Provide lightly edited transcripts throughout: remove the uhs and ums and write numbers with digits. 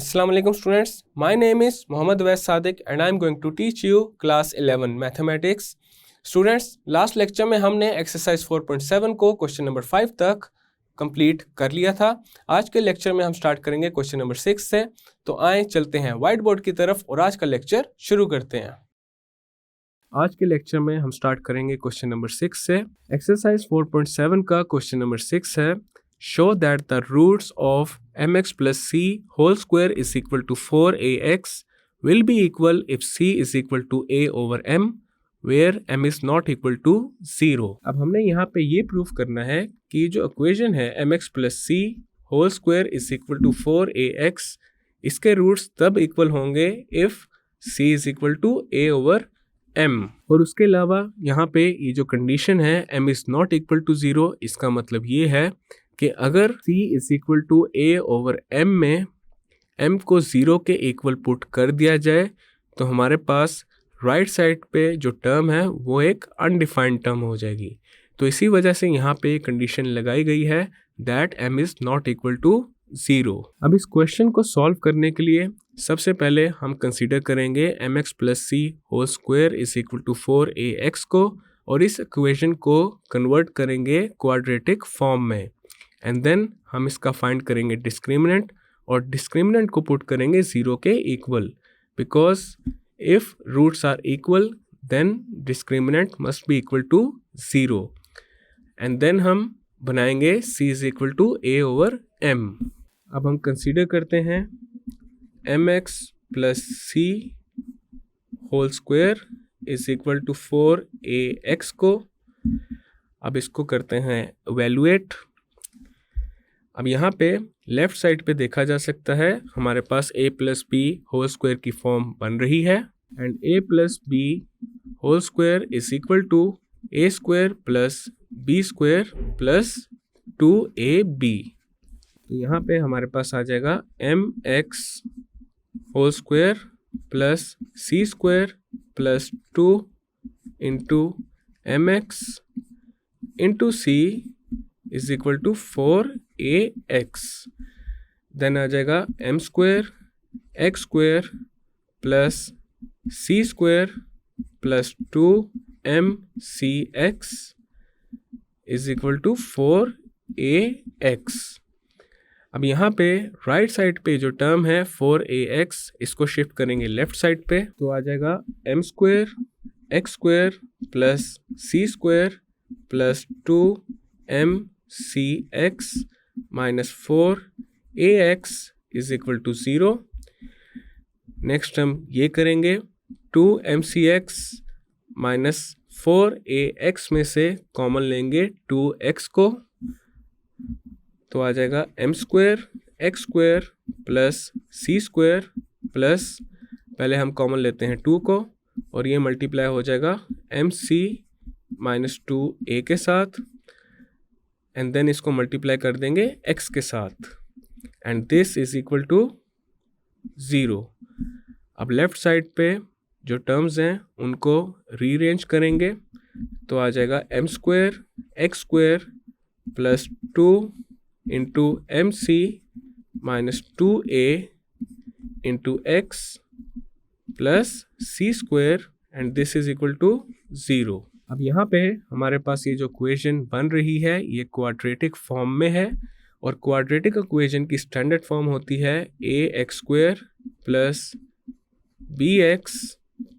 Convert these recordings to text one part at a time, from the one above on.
Assalamu alaikum students. My name is Mohammad Wais Sadiq and I am going to teach you class 11 mathematics. Students, last lecture में हमने exercise 4.7 को question number 5 तक complete कर लिया था। आज के लेक्चर में हम स्टार्ट करेंगे क्वेश्चन नंबर 6 से। तो आए चलते हैं व्हाइट बोर्ड की तरफ और आज का लेक्चर शुरू करते हैं। आज के लेक्चर में हम स्टार्ट करेंगे क्वेश्चन नंबर 6 से। एक्सरसाइज 4.7 का क्वेश्चन नंबर 6 है, show that the roots of mx plus c whole square is equal to 4ax will be equal if c is equal to a over m where m is not equal to 0। अब हमने यहाँ पे ये proof करना है कि जो equation है mx plus c whole square is equal to 4ax, इसके रूट्स तब इक्वल होंगे if c is equal to a over m। और उसके अलावा यहाँ पे ये जो कंडीशन है m is not equal to 0, इसका मतलब ये है कि अगर c is equal to a over m में m को 0 के इक्वल पुट कर दिया जाए तो हमारे पास राइट साइड पे जो टर्म है वो एक अनडिफाइंड टर्म हो जाएगी। तो इसी वजह से यहाँ पे कंडीशन लगाई गई है that m is not equal to 0। अब इस क्वेश्चन को सॉल्व करने के लिए सबसे पहले हम कंसीडर करेंगे mx plus c whole square is equal to 4ax को और इस इक्वेशन को कन्वर्ट करेंगे क्वाड्रेटिक फॉर्म में एंड देन हम इसका फाइंड करेंगे डिस्क्रिमिनेंट और डिस्क्रिमिनेंट को पुट करेंगे 0 के equal, because if roots are equal then discriminant must be equal to 0 and then हम बनाएंगे c is equal to a over m। अब हम कंसीडर करते हैं mx plus c whole square is equal to 4ax को। अब इसको करते हैं इवैल्यूएट। अब यहाँ पे लेफ्ट साइड पे देखा जा सकता है हमारे पास a plus B whole square की फॉर्म बन रही है and a plus B whole square is equal to a square plus b square plus 2ab। तो यहाँ पे हमारे पास आ जाएगा mx whole square plus c square plus 2 into mx into c is equal to 4ax। Then आ जाएगा m square x square plus c square plus 2mcx is equal to 4ax। अब यहाँ पे राइट साइड पे जो term है 4ax, इसको shift करेंगे लेफ्ट साइड पे तो आ जाएगा m square x square plus c square plus 2mcx minus 4ax is equal to 0। Next हम ये करेंगे 2mcx माइनस 4ax में से कॉमन लेंगे 2x को तो आ जाएगा m square x square plus c square plus पहले हम कॉमन लेते हैं 2 को और ये मल्टीप्लाई हो जाएगा mc माइनस 2a के साथ एंड देन इसको मल्टीप्लाई कर देंगे x के साथ and this is equal to 0। अब लेफ्ट साइड पे जो टर्म्स हैं उनको रीअरेंज करेंगे तो आ जाएगा m square x square plus 2 into mc minus 2a into x plus c square and this is equal to 0। अब यहाँ पे हमारे पास ये जो इक्वेशन बन रही है ये क्वाड्रेटिक फॉर्म में है और क्वाड्रेटिक इक्वेशन की स्टैंडर्ड फॉर्म होती है ax square plus bx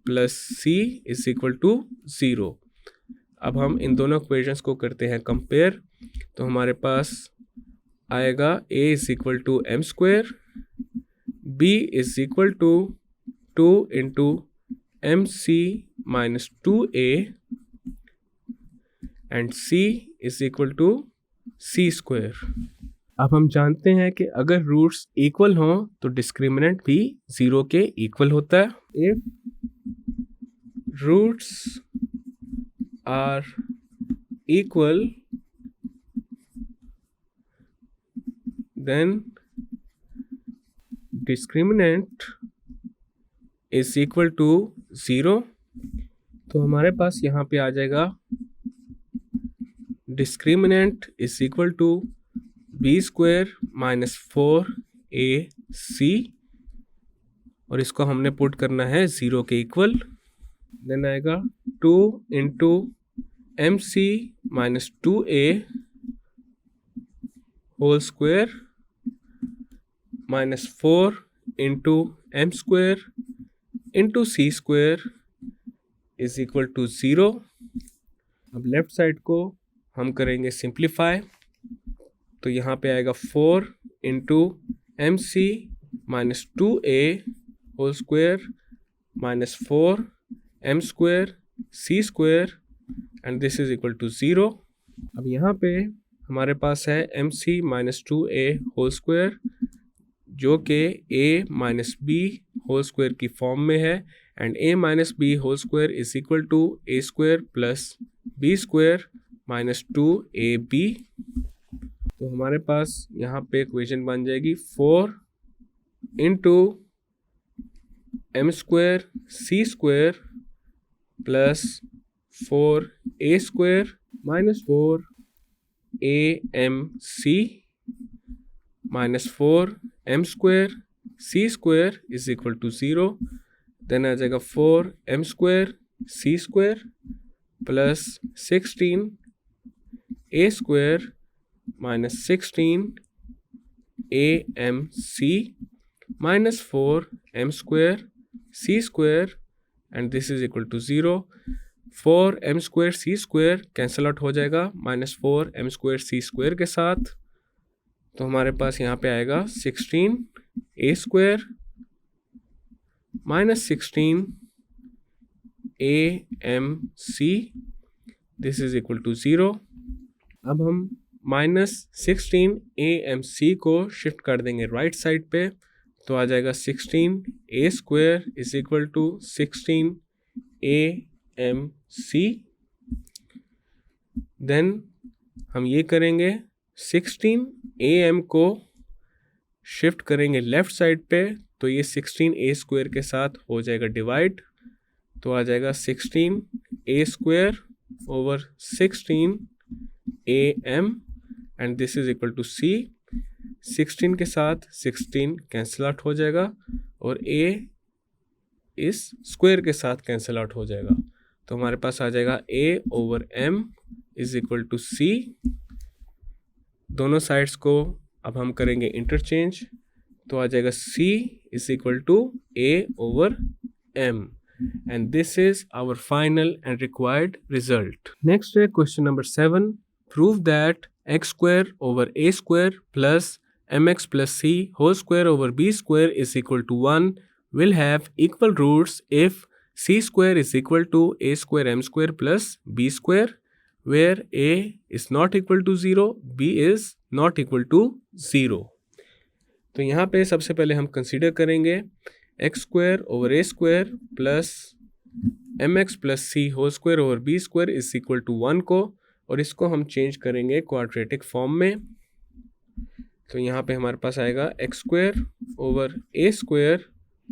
plus c is equal to 0। अब हम इन दोनों इक्वेशंस को करते हैं कंपेयर तो हमारे पास आएगा a is equal to m square, b is equal to 2 into mc minus 2a and c is equal to c square. अब हम जानते हैं कि अगर रूट्स इक्वल हों तो डिस्क्रिमिनेंट भी 0 के इक्वल होता है। If roots are equal then discriminant is equal to 0। तो हमारे पास यहाँ पे आ जाएगा discriminant is equal to b square minus 4ac और इसको हमने पुट करना है 0 के इक्वल। देन आएगा 2 into MC minus 2A whole square minus 4 into M square into C square is equal to 0। अब लेफ्ट साइड को हम करेंगे सिंप्लीफाई, तो यहाँ पे आएगा 4 into MC minus 2A whole square minus 4 M square C square and this is equal to 0। अब यहाँ पे हमारे पास है MC minus 2A whole square जो कि A minus B whole square की फॉर्म में है and A minus B whole square is equal to A square plus B square minus 2AB। तो हमारे पास यहाँ पे इक्वेशन बन जाएगी 4 into M square C square plus 4A square minus 4 AMC minus 4 M square C square is equal to 0। Then आ जाएगा 4 M square C square plus 16 A square minus 16 AMC minus 4 M square C square and this is equal to 0। 4 M square C square cancel out हो जाएगा minus 4 M square C square के साथ, तो हमारे पास यहाँ पे आएगा 16 A square minus 16 AMC this is equal to 0। अब हम माइनस 16 AMC को शिफ्ट कर देंगे राइट साइड पे, तो आ जाएगा 16 A square is equal to 16 AMC। Then हम ये करेंगे 16 AM को शिफ्ट करेंगे लेफ्ट साइड पे, तो ये 16 A स्क्वायर के साथ हो जाएगा डिवाइड, तो आ जाएगा 16 A square over 16 AM and this is equal to C। 16 के साथ 16 कैंसिल आउट हो जाएगा और A इस स्क्वायर के साथ कैंसिल आउट हो जाएगा, तो हमारे पास आ जाएगा A over M is equal to C। दोनों साइड्स को अब हम करेंगे इंटरचेंज, तो आ जाएगा C is equal to A over M and this is our final and required result. Next है question number 7। Prove that x square over a square plus mx plus c whole square over b square is equal to 1 will have equal roots if c square is equal to a square m square plus b square where a is not equal to 0, b is not equal to 0। तो यहाँ पे सबसे पहले हम consider करेंगे X square over A square plus M X plus C whole square over B square is equal to 1 को, और इसको हम चेंज करेंगे क्वाड्रेटिक फॉर्म में। तो यहाँ पे हमारे पास आएगा X square over A square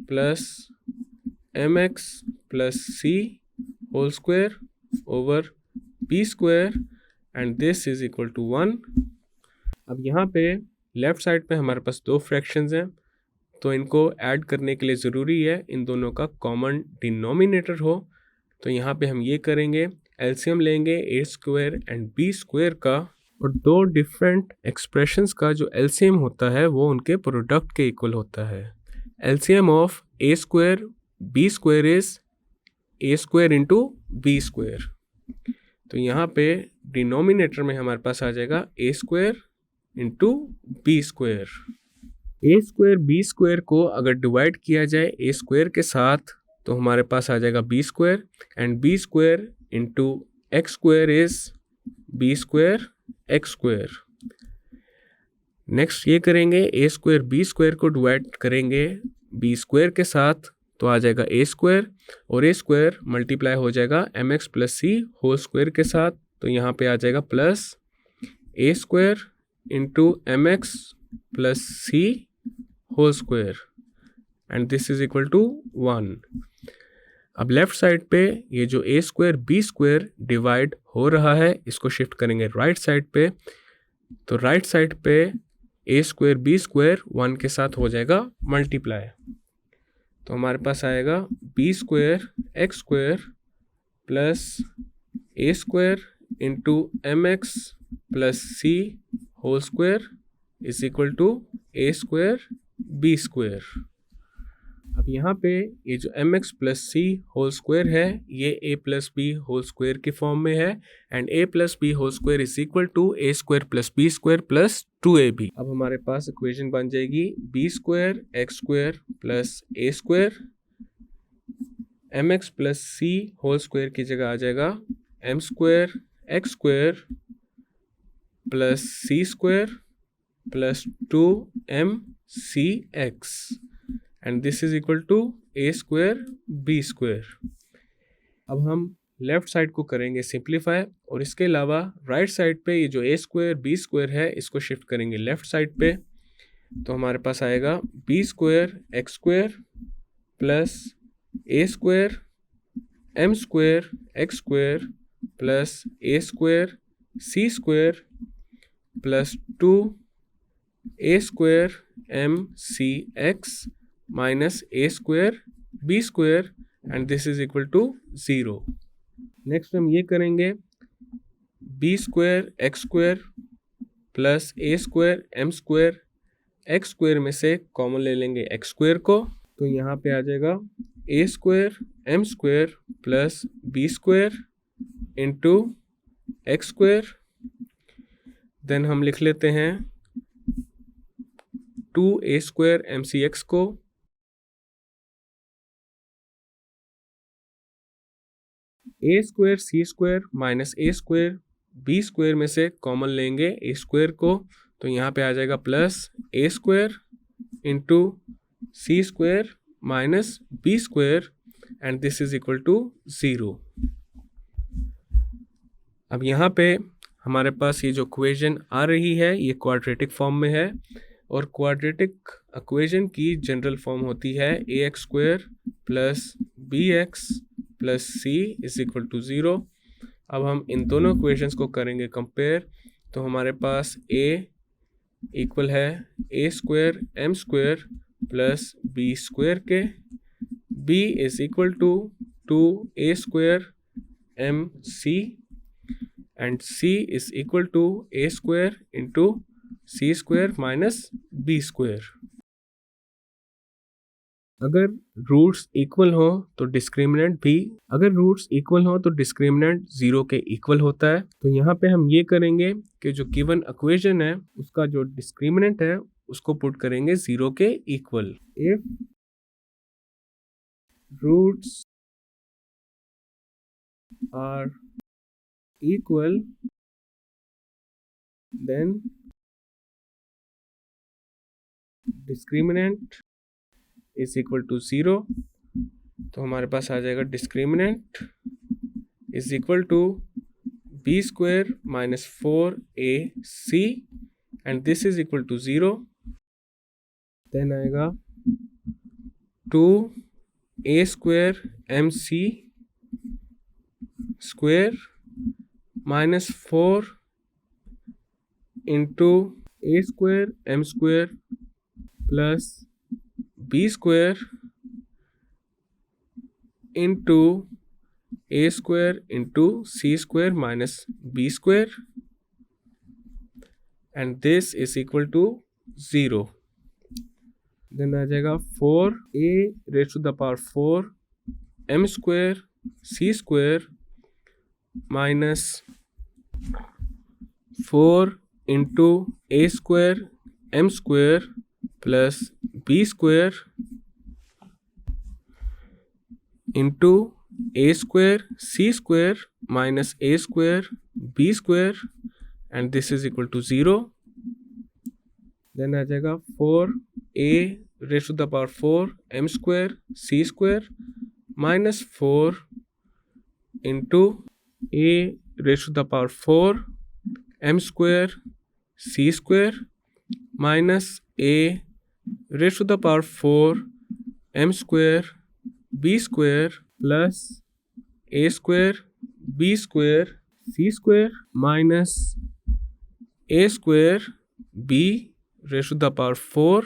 plus M X plus C whole square over B square and this is equal to 1। अब यहाँ पे लेफ्ट साइड पे हमारे पास दो फ्रैक्शंस हैं, तो इनको ऐड करने के लिए ज़रूरी है इन दोनों का कॉमन डिनोमिनेटर हो। तो यहाँ पे हम ये करेंगे, एलसीएम लेंगे ए स्क्वायर एंड बी स्क्वायर का, और दो डिफरेंट एक्सप्रेशंस का जो एलसीएम होता है वो उनके प्रोडक्ट के इक्वल होता है। LCM of A square B square is A square into B square. तो यहाँ पे डिनोमिनेटर में हमारे पास आ जाएगा A square into B square. A square B square को अगर डिवाइड किया जाए ए स्क्वायर के साथ तो हमारे पास आ जाएगा B square and B square into X square is B square X square. Next ये करेंगे ए स्क्वायर बी स्क्वायर को डिवाइड करेंगे बी स्क्वायर के साथ तो आ जाएगा ए स्क्वायर, और ए स्क्वायर मल्टीप्लाई हो जाएगा M X plus C whole square के साथ, तो यहाँ पे आ जाएगा plus A square into M X plus C whole square and this is equal to 1। अब लेफ्ट साइड पे ये जो A square B square divide हो रहा है इसको शिफ्ट करेंगे राइट साइड पे, तो राइट साइड पे ए स्क्वायर बी स्क्वायर 1 के साथ हो जाएगा मल्टीप्लाई। तो हमारे पास आएगा B square X square plus A square into M X plus C whole square is equal to A square B square. अब यहाँ पे ये जो M X plus C whole square है ये A plus B whole square की form में है and A plus B whole square is equal to A square plus B square plus 2ab। अब हमारे पास इक्वेशन बन जाएगी B square X square plus A square, M X plus C whole square की जगह आ जाएगा M square X square plus C square plus 2mcx and this is equal to A square B square. अब हम left side को करेंगे simplify और इसके अलावा राइट साइड पे ये जो ए स्क्वायर बी स्क्वायर है इसको शिफ्ट करेंगे लेफ्ट साइड पे। तो हमारे पास आएगा B square X square plus A square M square X square plus A square C square plus 2 A square M C X minus A square B square and this is equal to 0। Next हम ये करेंगे B square X square plus A square M square X square में से common ले लेंगे x square को, तो यहाँ पे आ जाएगा A square M square plus B square into X square. Then हम लिख लेते हैं 2a square M C x को, ए स्क्वायर सी स्क्वायर माइनस ए स्क्वायर बी स्क्वायर में से कॉमन लेंगे ए स्क्वायर को, तो यहाँ पे आ जाएगा plus A square into C square minus B square and this is equal to 0। अब यहाँ पे हमारे पास ये जो इक्वेशन आ रही है ये क्वाड्रेटिक फॉर्म में है और क्वाड्रेटिक इक्वेशन की जनरल फॉर्म होती है A X square plus B X plus C is equal to 0। अब हम इन दोनों इक्वेशंस को करेंगे कंपेयर, तो हमारे पास a इक्वल है A square M square plus B square के, b is equal to 2a square M C and c is equal to a square into C square minus B square. अगर roots equal हो तो discriminant भी, अगर roots equal हो तो discriminant 0 के equal होता है। तो यहाँ पे हम ये करेंगे कि जो गिवन इक्वेशन है उसका जो डिस्क्रिमिनेंट है उसको पुट करेंगे 0 के equal. If roots are equal then discriminant is equal to 0। तो हमारे पास आ जाएगा discriminant is equal to B square minus 4ac and this is equal to 0। Then आएगा 2a square M C square minus 4 into A square M square plus B square into A square into C square minus B square and this is equal to 0। Then आ जाएगा 4a raise to the power 4 M square C square minus 4 into A square M square plus B square into A square C square minus A square B square and this is equal to 0। Then आ जाएगा 4a raise to the power 4 M square C square minus 4 into a raise to the power 4 M square C square minus a raise to the power 4 M square B square plus A square B square C square minus A square B raise to the power 4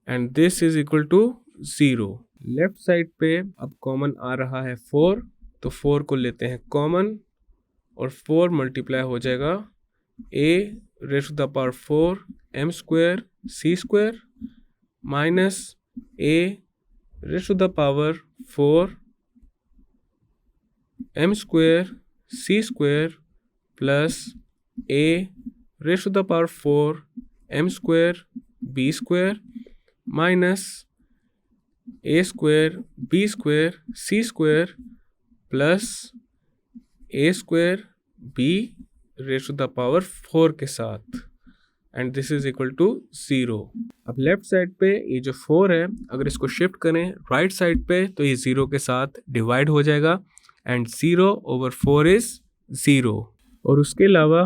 and this is equal to 0। Left side पे अब common आ रहा है 4, तो 4 को लेते हैं common और 4 multiply हो जाएगा a raise to the power 4 m square c square minus a raise to the power 4 m square c square plus a raise to the power 4 m square b square minus a square b square c square plus a square b raise to the power 4 के साथ, and this is equal to 0। अब left side पे ये जो 4 है, अगर इसको shift करें राइट साइड पे तो ये 0 के साथ डिवाइड हो जाएगा, एंड 0/4 इज 0। और उसके अलावा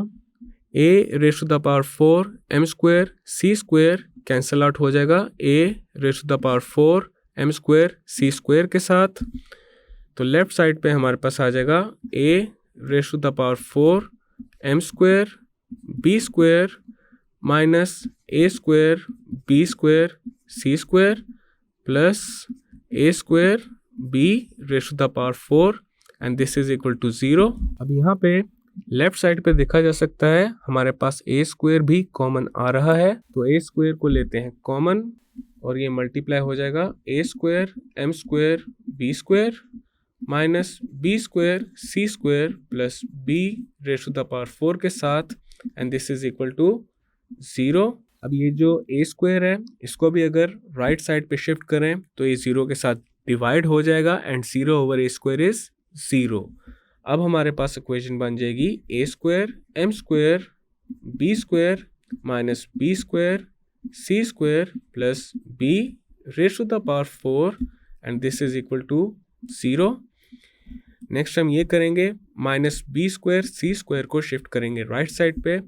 a raise to the power 4 m square c square cancel out हो जाएगा a raise to the power 4 m square c square के साथ। तो लेफ्ट साइड पे हमारे पास आ जाएगा a raise to the power 4 m square b square minus a square b square c square plus a square b raise to the power 4, and this is equal to 0। अब यहाँ पे left side पे देखा जा सकता है हमारे पास a स्क्वायर भी कॉमन आ रहा है, तो a स्क्वायर को लेते हैं कॉमन और ये मल्टीप्लाई हो जाएगा a square m square b square minus b square c square plus b raise to the power 4 के साथ, and this is equal to 0। अब ये जो a स्क्वायर है इसको भी अगर राइट साइड पे शिफ्ट करें तो ये 0 के साथ डिवाइड हो जाएगा, एंड 0/a स्क्वायर इज 0। अब हमारे पास इक्वेशन बन जाएगी a square m square b square minus b square c square plus b raise to the power 4, and this is equal to 0। Next हम ये करेंगे minus b square c square को shift करेंगे राइट साइड पे,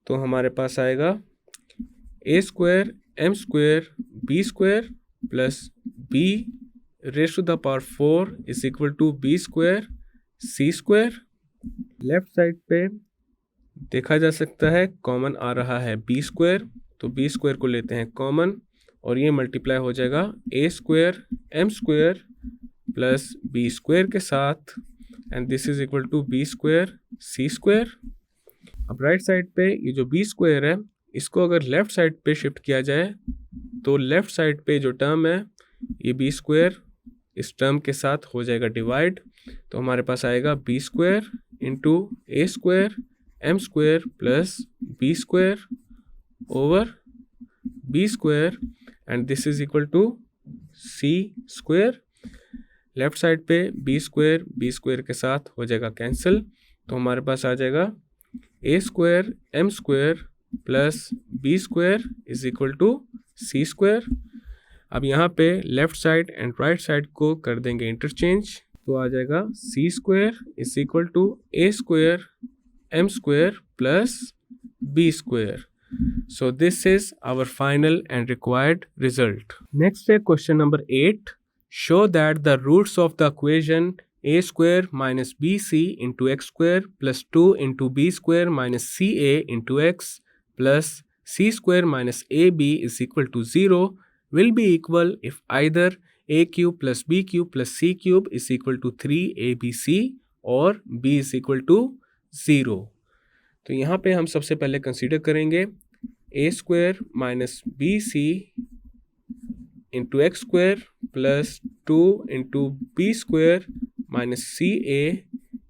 तो हमारे पास आएगा a square m square b square plus b raise to the power 4 is equal to b square c square. Left side पे देखा जा सकता है कॉमन आ रहा है b स्क्वायर, तो b स्क्वायर को लेते हैं कॉमन और ये मल्टीप्लाई हो जाएगा a square m square plus b square के साथ, and this is equal to b square c square. अब राइट साइड पे ये जो b स्क्वायर है इसको अगर लेफ्ट साइड पे शिफ्ट किया जाए तो लेफ्ट साइड पे जो टर्म है ये b स्क्वायर इस टर्म के साथ हो जाएगा डिवाइड, तो हमारे पास आएगा b square into a square m square plus b square over b square, and this is equal to c square. Left side पे b स्क्वायर के साथ हो जाएगा कैंसिल, तो हमारे पास आ जाएगा a square m square plus b square is equal to c square. अब यहाँ पे left side and right side को कर देंगे इंटरचेंज, तो आ जाएगा c square is equal to a square m square plus b square. So this is our final and required result. Next है question number 8. Show that the roots of the equation a square minus bc into x square plus 2 into b square minus ca into x plus c square minus ab is equal to 0 will be equal if either a cube plus b cube plus c cube is equal to 3abc or b is equal to 0. तो यहाँ पे हम सबसे पहले consider करेंगे a square minus B C into X square plus 2 into B square minus C A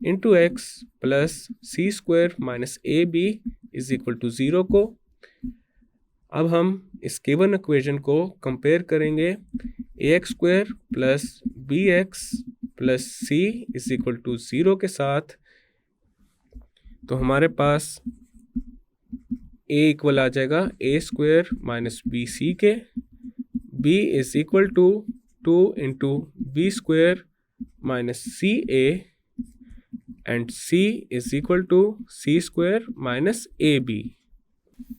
into X plus C square minus A B is equal to 0 को। अब हम इस गिवन इक्वेशन को कंपेयर करेंगे A X square plus B X plus C is equal to 0 के साथ, तो हमारे पास a इक्वल आ जाएगा A square minus B C के, b is equal to 2 into B square minus C A and c is equal to C square minus A B.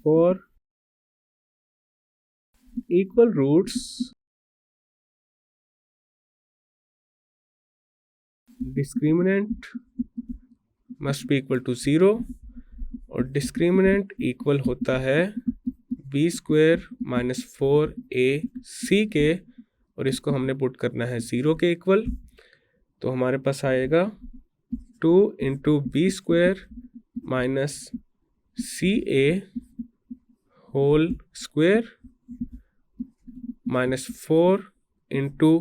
For equal roots discriminant must be equal to 0 और discriminant equal होता है B square minus 4ac के और इसको हमने put करना है 0 के इक्वल। तो हमारे पास आएगा 2 into B square minus C A whole square minus 4 into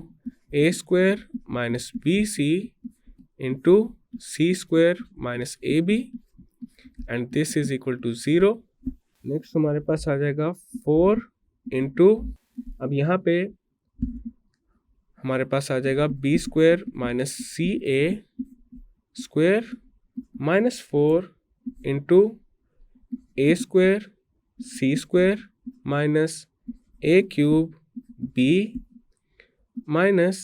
A square minus B C into C square minus A B and this is equal to 0। Next हमारे पास आ जाएगा 4 इंटू, अब यहाँ पे हमारे पास आ जाएगा B square minus C A square minus 4 into A square C square minus A cube B minus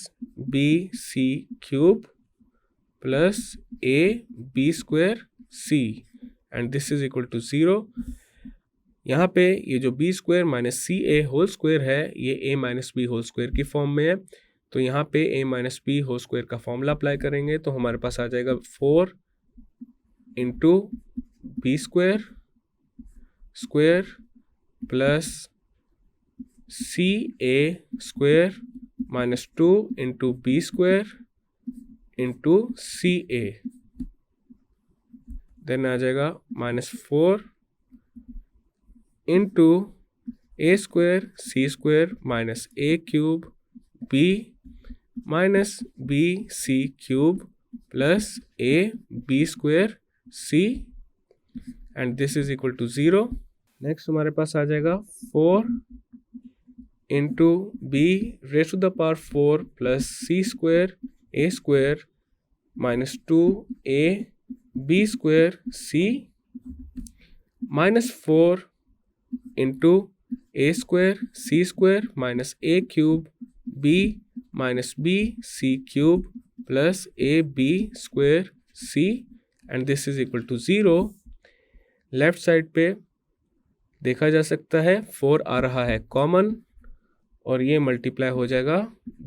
B C cube plus A B square C and this is equal to 0। यहाँ पे ये जो B square minus C A whole square है ये A minus B whole square की form में है, तो यहाँ पे A minus B whole square का फॉर्मूला अप्लाई करेंगे तो हमारे पास आ जाएगा 4 into B square square plus C A square minus 2 into B square into C A, then आ जाएगा minus 4 into A square C square minus A cube B minus B C cube plus A B square C and this is equal to 0। Next हमारे पास आ जाएगा 4 into B raise to the power 4 plus C square A square minus 2 A B square C minus 4 into A square C square minus A cube B minus B C cube plus A B square C and this is equal to 0। Left side पे देखा जा सकता है 4 आ रहा है common और ये multiply हो जाएगा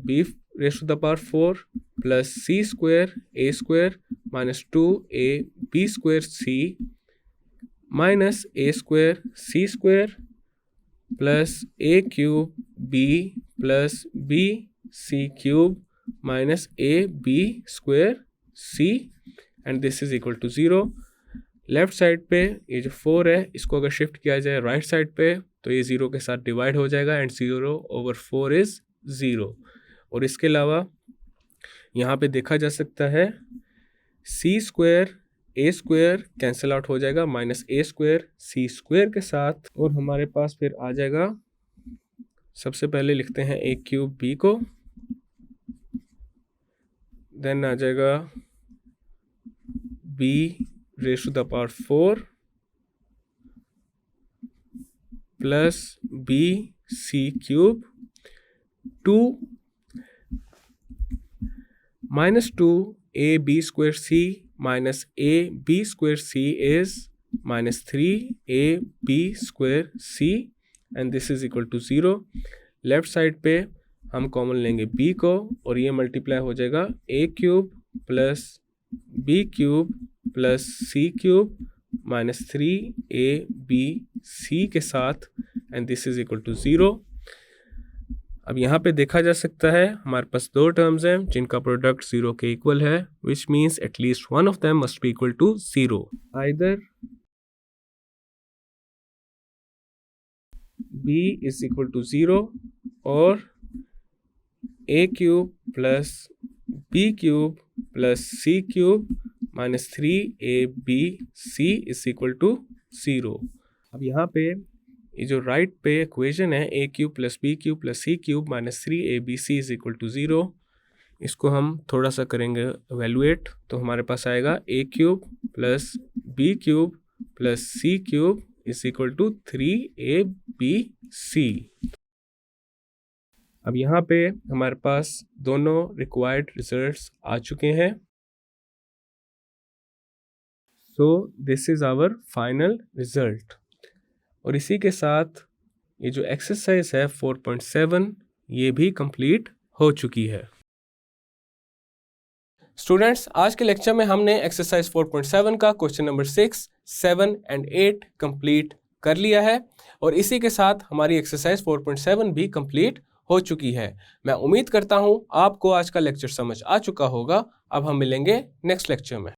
b raise to the power 4 plus C square a minus 2 A B square C minus A square C square plus a cube b plus b C cube minus A B square C and this is equal to 0। Left side पे ये जो 4 है इसको अगर shift किया जाए right side पे तो ये 0 के साथ डिवाइड हो जाएगा एंड 0 ओवर 4 इज 0। और इसके अलावा यहाँ पे देखा जा सकता है सी square A square cancel out हो जाएगा माइनस ए स्क्वायर सी स्क्वायर के साथ, और हमारे पास फिर आ जाएगा, सबसे पहले लिखते हैं ए क्यूब बी को, देन आ जाएगा b raise to the power 4 plus b C cube 2 minus 2 A B square C minus A B square c is minus 3 a B square C and this is equal to 0। Left side पे हम common लेंगे b को और ये multiply हो जाएगा a cube plus b cube plus c cube minus 3 a b c के साथ and this is equal to 0। अब यहाँ पे देखा जा सकता है हमारे पास दो टर्म्स हैं जिनका प्रोडक्ट 0 के इक्वल है, which means at least one of them must be equal to 0। Either b is equal to 0 और a cube plus b cube plus c cube minus 3ab is equal to 0। अब यहाँ पे ये जो राइट पे equation है a cube plus b cube plus c cube minus 3abc is equal to 0, इसको हम थोड़ा सा करेंगे एवेलुएट, तो हमारे पास आएगा a cube plus b cube plus c cube is equal to 3abc। अब यहाँ पे हमारे पास दोनों रिक्वायर्ड रिजल्ट्स आ चुके हैं, so this is our final result. और इसी के साथ ये जो एक्सरसाइज है 4.7 ये भी कंप्लीट हो चुकी है। स्टूडेंट्स, आज के लेक्चर में हमने एक्सरसाइज 4.7 का क्वेश्चन नंबर 6, 7 एंड 8 कंप्लीट कर लिया है और इसी के साथ हमारी एक्सरसाइज 4.7 भी कंप्लीट हो चुकी है। मैं उम्मीद करता हूँ आपको आज का लेक्चर समझ आ चुका होगा। अब हम मिलेंगे नेक्स्ट लेक्चर में।